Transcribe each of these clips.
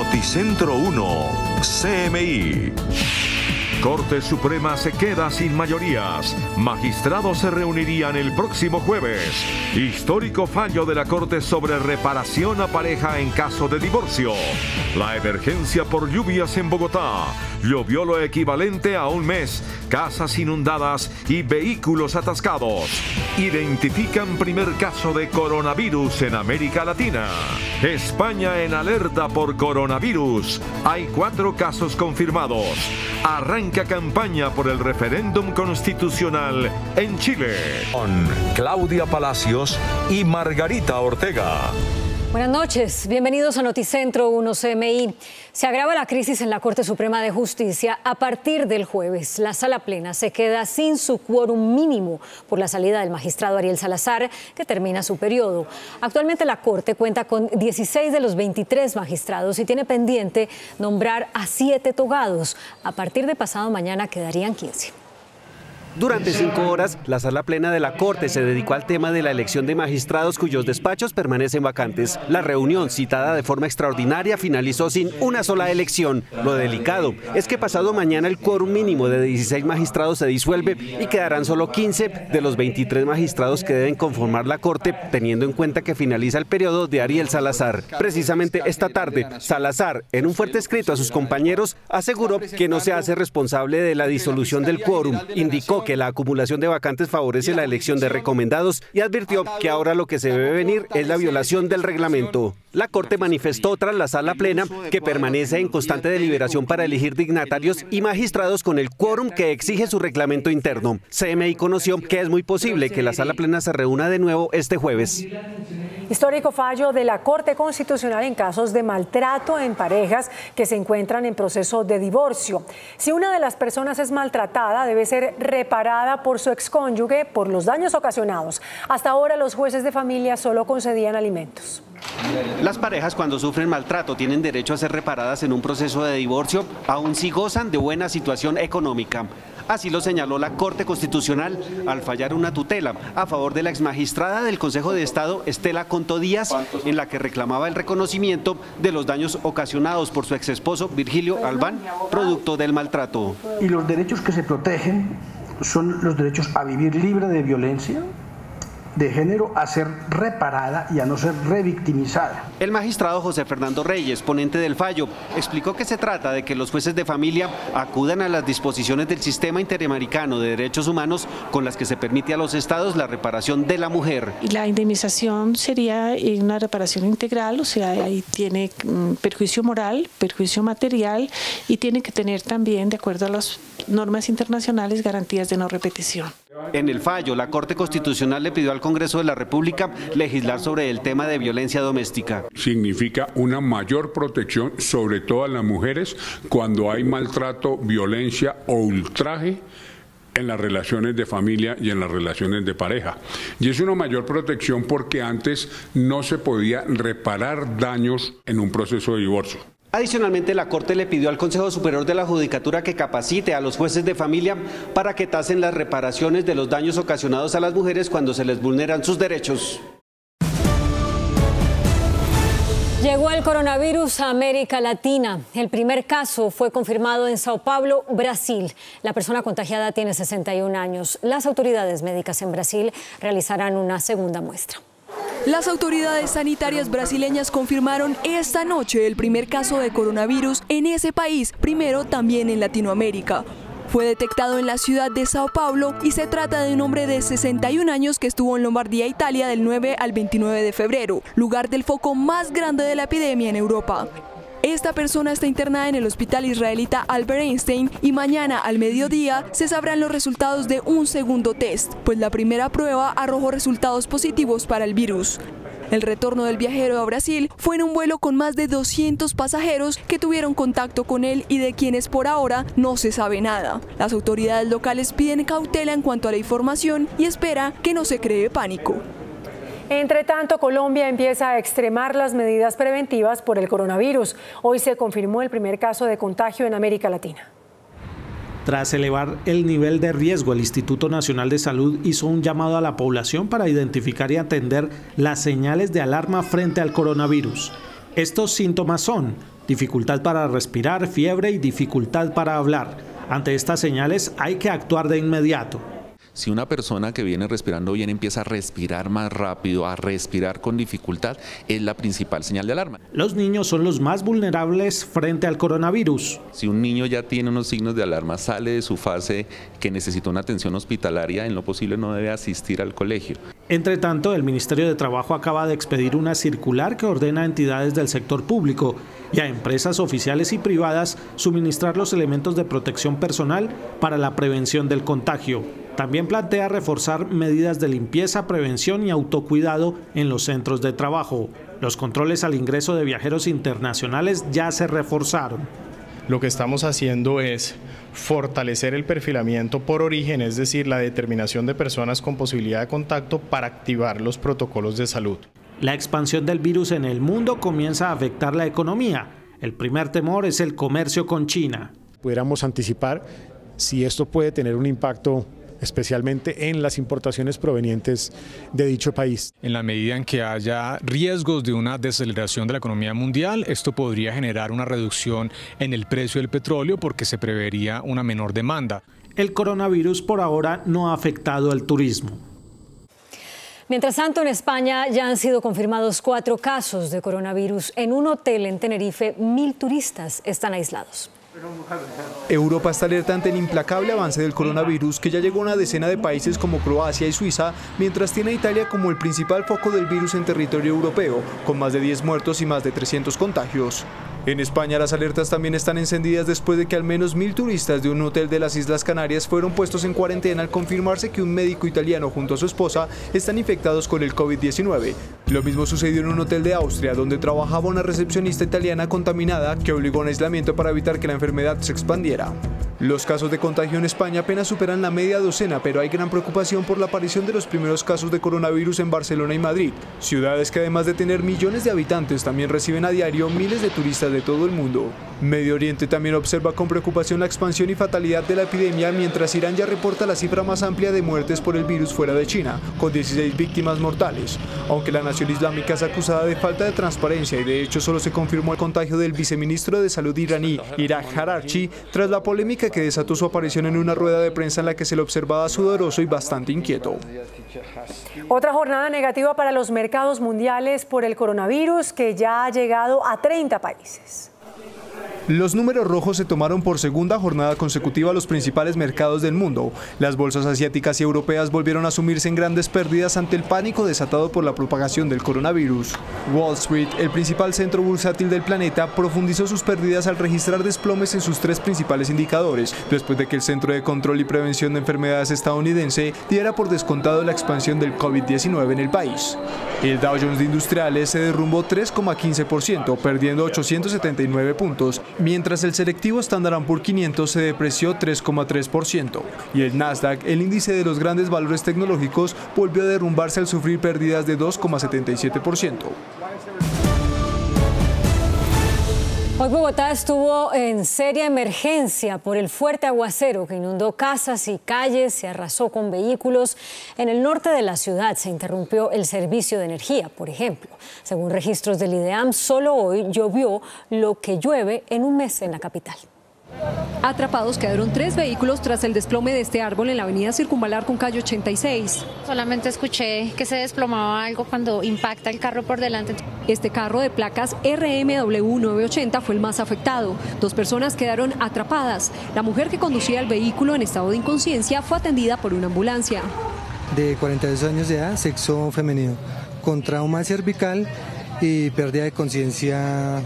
Noticentro 1, CMI. Corte Suprema se queda sin mayorías. Magistrados se reunirían el próximo jueves. Histórico fallo de la Corte sobre reparación a pareja en caso de divorcio. La emergencia por lluvias en Bogotá. Llovió lo equivalente a un mes. Casas inundadas y vehículos atascados. Identifican primer caso de coronavirus en América Latina. España en alerta por coronavirus. Hay 4 casos confirmados. Arranca campaña por el referéndum constitucional en Chile. Con Claudia Palacios y Margarita Ortega. Buenas noches, bienvenidos a Noticentro 1 CMI. Se agrava la crisis en la Corte Suprema de Justicia a partir del jueves. La sala plena se queda sin su quórum mínimo por la salida del magistrado Ariel Salazar, que termina su periodo. Actualmente la Corte cuenta con 16 de los 23 magistrados y tiene pendiente nombrar a 7 togados. A partir de pasado mañana quedarían 15. Durante 5 horas, la sala plena de la Corte se dedicó al tema de la elección de magistrados cuyos despachos permanecen vacantes. La reunión, citada de forma extraordinaria, finalizó sin una sola elección. Lo delicado es que pasado mañana el quórum mínimo de 16 magistrados se disuelve y quedarán solo 15 de los 23 magistrados que deben conformar la Corte, teniendo en cuenta que finaliza el periodo de Ariel Salazar. Precisamente esta tarde, Salazar, en un fuerte escrito a sus compañeros, aseguró que no se hace responsable de la disolución del quórum. Indicó que la acumulación de vacantes favorece la elección de recomendados y advirtió que ahora lo que se debe venir es la violación del reglamento. La Corte manifestó tras la sala plena que permanece en constante deliberación para elegir dignatarios y magistrados con el quórum que exige su reglamento interno. CMI conoció que es muy posible que la sala plena se reúna de nuevo este jueves. Histórico fallo de la Corte Constitucional en casos de maltrato en parejas que se encuentran en proceso de divorcio. Si una de las personas es maltratada, debe ser reparada por su excónyuge por los daños ocasionados. Hasta ahora los jueces de familia solo concedían alimentos. Las parejas cuando sufren maltrato tienen derecho a ser reparadas en un proceso de divorcio, aun si gozan de buena situación económica. Así lo señaló la Corte Constitucional al fallar una tutela a favor de la exmagistrada del Consejo de Estado, Estela Conto Díaz, en la que reclamaba el reconocimiento de los daños ocasionados por su exesposo Virgilio Albán, producto del maltrato. Y los derechos que se protegen son los derechos a vivir libre de violencia de género, a ser reparada y a no ser revictimizada. El magistrado José Fernando Reyes, ponente del fallo, explicó que se trata de que los jueces de familia acudan a las disposiciones del Sistema Interamericano de Derechos Humanos con las que se permite a los estados la reparación de la mujer. Y la indemnización sería una reparación integral, o sea, ahí tiene perjuicio moral, perjuicio material y tiene que tener también, de acuerdo a las normas internacionales, garantías de no repetición. En el fallo, la Corte Constitucional le pidió al Congreso de la República legislar sobre el tema de violencia doméstica. Significa una mayor protección sobre todas las mujeres cuando hay maltrato, violencia o ultraje en las relaciones de familia y en las relaciones de pareja. Y es una mayor protección porque antes no se podía reparar daños en un proceso de divorcio. Adicionalmente, la Corte le pidió al Consejo Superior de la Judicatura que capacite a los jueces de familia para que tasen las reparaciones de los daños ocasionados a las mujeres cuando se les vulneran sus derechos. Llegó el coronavirus a América Latina. El primer caso fue confirmado en Sao Paulo, Brasil. La persona contagiada tiene 61 años. Las autoridades médicas en Brasil realizarán una segunda muestra. Las autoridades sanitarias brasileñas confirmaron esta noche el primer caso de coronavirus en ese país, primero también en Latinoamérica. Fue detectado en la ciudad de Sao Paulo y se trata de un hombre de 61 años que estuvo en Lombardía, Italia, del 9 al 29 de febrero, lugar del foco más grande de la epidemia en Europa. Esta persona está internada en el hospital israelita Albert Einstein y mañana al mediodía se sabrán los resultados de un segundo test, pues la primera prueba arrojó resultados positivos para el virus. El retorno del viajero a Brasil fue en un vuelo con más de 200 pasajeros que tuvieron contacto con él y de quienes por ahora no se sabe nada. Las autoridades locales piden cautela en cuanto a la información y espera que no se cree pánico. Entre tanto, Colombia empieza a extremar las medidas preventivas por el coronavirus. Hoy se confirmó el primer caso de contagio en América Latina. Tras elevar el nivel de riesgo, el Instituto Nacional de Salud hizo un llamado a la población para identificar y atender las señales de alarma frente al coronavirus. Estos síntomas son dificultad para respirar, fiebre y dificultad para hablar. Ante estas señales hay que actuar de inmediato. Si una persona que viene respirando bien empieza a respirar más rápido, a respirar con dificultad, es la principal señal de alarma. Los niños son los más vulnerables frente al coronavirus. Si un niño ya tiene unos signos de alarma, sale de su fase que necesita una atención hospitalaria, en lo posible no debe asistir al colegio. Entre tanto, el Ministerio de Trabajo acaba de expedir una circular que ordena a entidades del sector público y a empresas oficiales y privadas suministrar los elementos de protección personal para la prevención del contagio. También plantea reforzar medidas de limpieza, prevención y autocuidado en los centros de trabajo. Los controles al ingreso de viajeros internacionales ya se reforzaron. Lo que estamos haciendo es fortalecer el perfilamiento por origen, es decir, la determinación de personas con posibilidad de contacto para activar los protocolos de salud. La expansión del virus en el mundo comienza a afectar la economía. El primer temor es el comercio con China. Pudiéramos anticipar si esto puede tener un impacto especialmente en las importaciones provenientes de dicho país. En la medida en que haya riesgos de una desaceleración de la economía mundial, esto podría generar una reducción en el precio del petróleo porque se prevería una menor demanda. El coronavirus por ahora no ha afectado al turismo. Mientras tanto, en España ya han sido confirmados 4 casos de coronavirus. En un hotel en Tenerife, 1000 turistas están aislados. Europa está alerta ante el implacable avance del coronavirus que ya llegó a una decena de países como Croacia y Suiza, mientras tiene a Italia como el principal foco del virus en territorio europeo, con más de 10 muertos y más de 300 contagios. En España las alertas también están encendidas después de que al menos 1000 turistas de un hotel de las Islas Canarias fueron puestos en cuarentena al confirmarse que un médico italiano junto a su esposa están infectados con el COVID-19. Lo mismo sucedió en un hotel de Austria donde trabajaba una recepcionista italiana contaminada que obligó a un aislamiento para evitar que la enfermedad se expandiera. Los casos de contagio en España apenas superan la media docena, pero hay gran preocupación por la aparición de los primeros casos de coronavirus en Barcelona y Madrid, ciudades que además de tener millones de habitantes también reciben a diario miles de turistas de todo el mundo. Medio Oriente también observa con preocupación la expansión y fatalidad de la epidemia, mientras Irán ya reporta la cifra más amplia de muertes por el virus fuera de China, con 16 víctimas mortales. Aunque la nación islámica es acusada de falta de transparencia y de hecho solo se confirmó el contagio del viceministro de Salud iraní, Iraq Harachi, tras la polémica que desató su aparición en una rueda de prensa en la que se le observaba sudoroso y bastante inquieto. Otra jornada negativa para los mercados mundiales por el coronavirus que ya ha llegado a 30 países. Los números rojos se tomaron por segunda jornada consecutiva a los principales mercados del mundo. Las bolsas asiáticas y europeas volvieron a sumirse en grandes pérdidas ante el pánico desatado por la propagación del coronavirus. Wall Street, el principal centro bursátil del planeta, profundizó sus pérdidas al registrar desplomes en sus 3 principales indicadores, después de que el Centro de Control y Prevención de Enfermedades estadounidense diera por descontado la expansión del COVID-19 en el país. El Dow Jones de Industriales se derrumbó 3,15%, perdiendo 879 puntos, mientras el selectivo Standard & Poor's 500 se depreció 3,3%. Y el Nasdaq, el índice de los grandes valores tecnológicos, volvió a derrumbarse al sufrir pérdidas de 2,77%. Hoy Bogotá estuvo en seria emergencia por el fuerte aguacero que inundó casas y calles, se arrasó con vehículos. En el norte de la ciudad se interrumpió el servicio de energía, por ejemplo. Según registros del IDEAM, solo hoy llovió lo que llueve en un mes en la capital. Atrapados quedaron 3 vehículos tras el desplome de este árbol en la avenida Circunvalar con calle 86. Solamente escuché que se desplomaba algo cuando impacta el carro por delante. Este carro de placas RMW 980 fue el más afectado. 2 personas quedaron atrapadas. La mujer que conducía el vehículo en estado de inconsciencia fue atendida por una ambulancia. De 42 años de edad, sexo femenino, con trauma cervical y pérdida de conciencia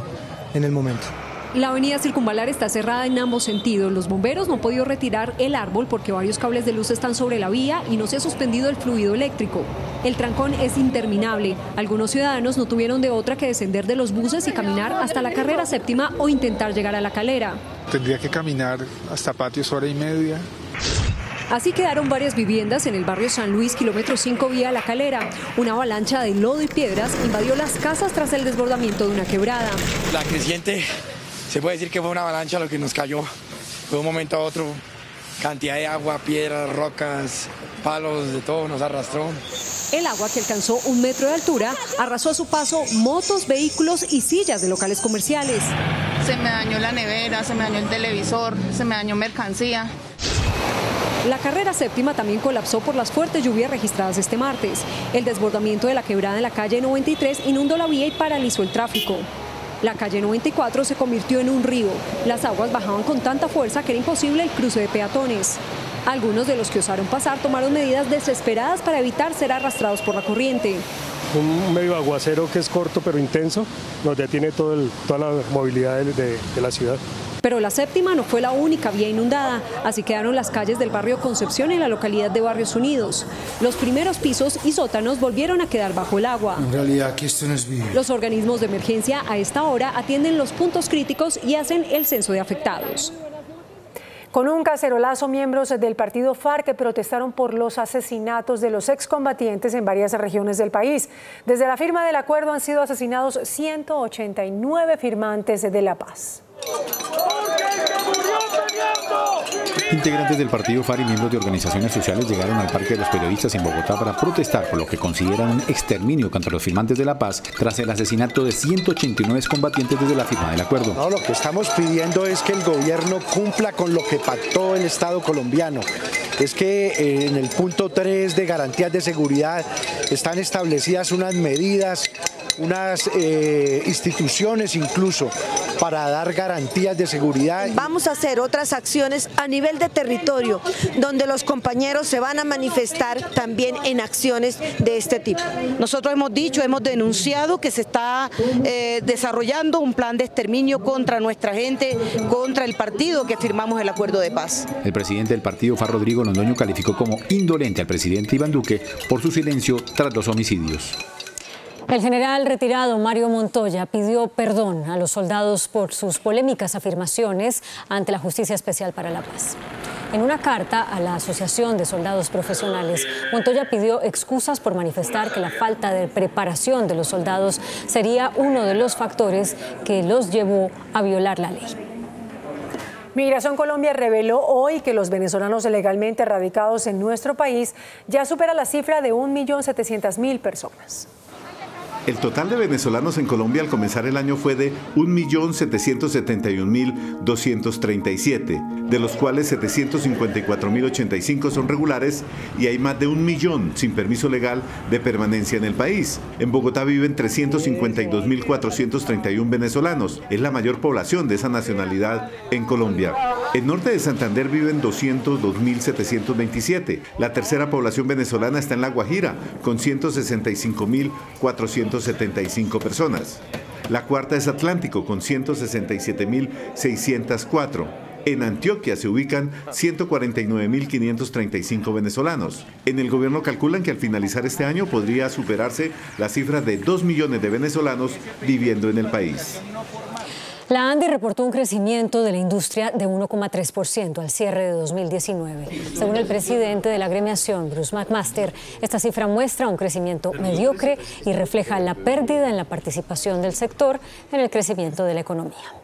en el momento. La avenida Circunvalar está cerrada en ambos sentidos. Los bomberos no han podido retirar el árbol porque varios cables de luz están sobre la vía y no se ha suspendido el fluido eléctrico. El trancón es interminable. Algunos ciudadanos no tuvieron de otra que descender de los buses y caminar hasta la carrera 7ª o intentar llegar a La Calera. Tendría que caminar hasta Patios hora y media. Así quedaron varias viviendas en el barrio San Luis, kilómetro 5 vía La Calera. Una avalancha de lodo y piedras invadió las casas tras el desbordamiento de una quebrada. La creciente, se puede decir que fue una avalancha lo que nos cayó. De un momento a otro, cantidad de agua, piedras, rocas, palos, de todo nos arrastró. El agua, que alcanzó 1 metro de altura, arrasó a su paso motos, vehículos y sillas de locales comerciales. Se me dañó la nevera, se me dañó el televisor, se me dañó mercancía. La carrera séptima también colapsó por las fuertes lluvias registradas este martes. El desbordamiento de la quebrada en la calle 93 inundó la vía y paralizó el tráfico. La calle 94 se convirtió en un río. Las aguas bajaban con tanta fuerza que era imposible el cruce de peatones. Algunos de los que osaron pasar tomaron medidas desesperadas para evitar ser arrastrados por la corriente. Un medio aguacero que es corto pero intenso nos detiene toda la movilidad de la ciudad. Pero la séptima no fue la única vía inundada, así quedaron las calles del barrio Concepción en la localidad de Barrios Unidos. Los primeros pisos y sótanos volvieron a quedar bajo el agua. En realidad aquí esto no es vivo. Los organismos de emergencia a esta hora atienden los puntos críticos y hacen el censo de afectados. Con un cacerolazo, miembros del partido FARC protestaron por los asesinatos de los excombatientes en varias regiones del país. Desde la firma del acuerdo han sido asesinados 189 firmantes de la paz. Integrantes del partido FARC y miembros de organizaciones sociales llegaron al Parque de los Periodistas en Bogotá para protestar por lo que consideran un exterminio contra los firmantes de la paz tras el asesinato de 189 combatientes desde la firma del acuerdo. No, lo que estamos pidiendo es que el gobierno cumpla con lo que pactó el Estado colombiano. Es que en el punto 3 de garantías de seguridad están establecidas unas medidas, unas instituciones incluso para dar garantías de seguridad. Vamos a hacer otras acciones a nivel de territorio, donde los compañeros se van a manifestar también en acciones de este tipo. Nosotros hemos dicho, hemos denunciado que se está desarrollando un plan de exterminio contra nuestra gente, contra el partido que firmamos el acuerdo de paz. El presidente del partido FARC, Rodrigo Londoño, calificó como indolente al presidente Iván Duque por su silencio tras los homicidios. El general retirado Mario Montoya pidió perdón a los soldados por sus polémicas afirmaciones ante la Justicia Especial para la Paz. En una carta a la Asociación de Soldados Profesionales, Montoya pidió excusas por manifestar que la falta de preparación de los soldados sería uno de los factores que los llevó a violar la ley. Migración Colombia reveló hoy que los venezolanos legalmente radicados en nuestro país ya supera la cifra de 1.700.000 personas. El total de venezolanos en Colombia al comenzar el año fue de 1.771.237, de los cuales 754.085 son regulares y hay más de 1 millón sin permiso legal de permanencia en el país. En Bogotá viven 352.431 venezolanos, es la mayor población de esa nacionalidad en Colombia. En norte de Santander viven 202.727. La tercera población venezolana está en La Guajira, con 165.475 personas. La cuarta es Atlántico, con 167.604. En Antioquia se ubican 149.535 venezolanos. En el gobierno calculan que al finalizar este año podría superarse la cifra de 2 millones de venezolanos viviendo en el país. La ANDI reportó un crecimiento de la industria de 1,3% al cierre de 2019. Según el presidente de la agremiación, Bruce McMaster, esta cifra muestra un crecimiento mediocre y refleja la pérdida en la participación del sector en el crecimiento de la economía.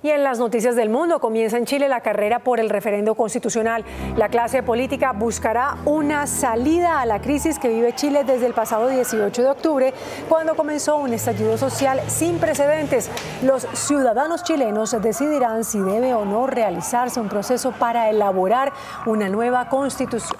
Y en las noticias del mundo, comienza en Chile la carrera por el referendo constitucional. La clase política buscará una salida a la crisis que vive Chile desde el pasado 18 de octubre, cuando comenzó un estallido social sin precedentes. Los ciudadanos chilenos decidirán si debe o no realizarse un proceso para elaborar una nueva constitución.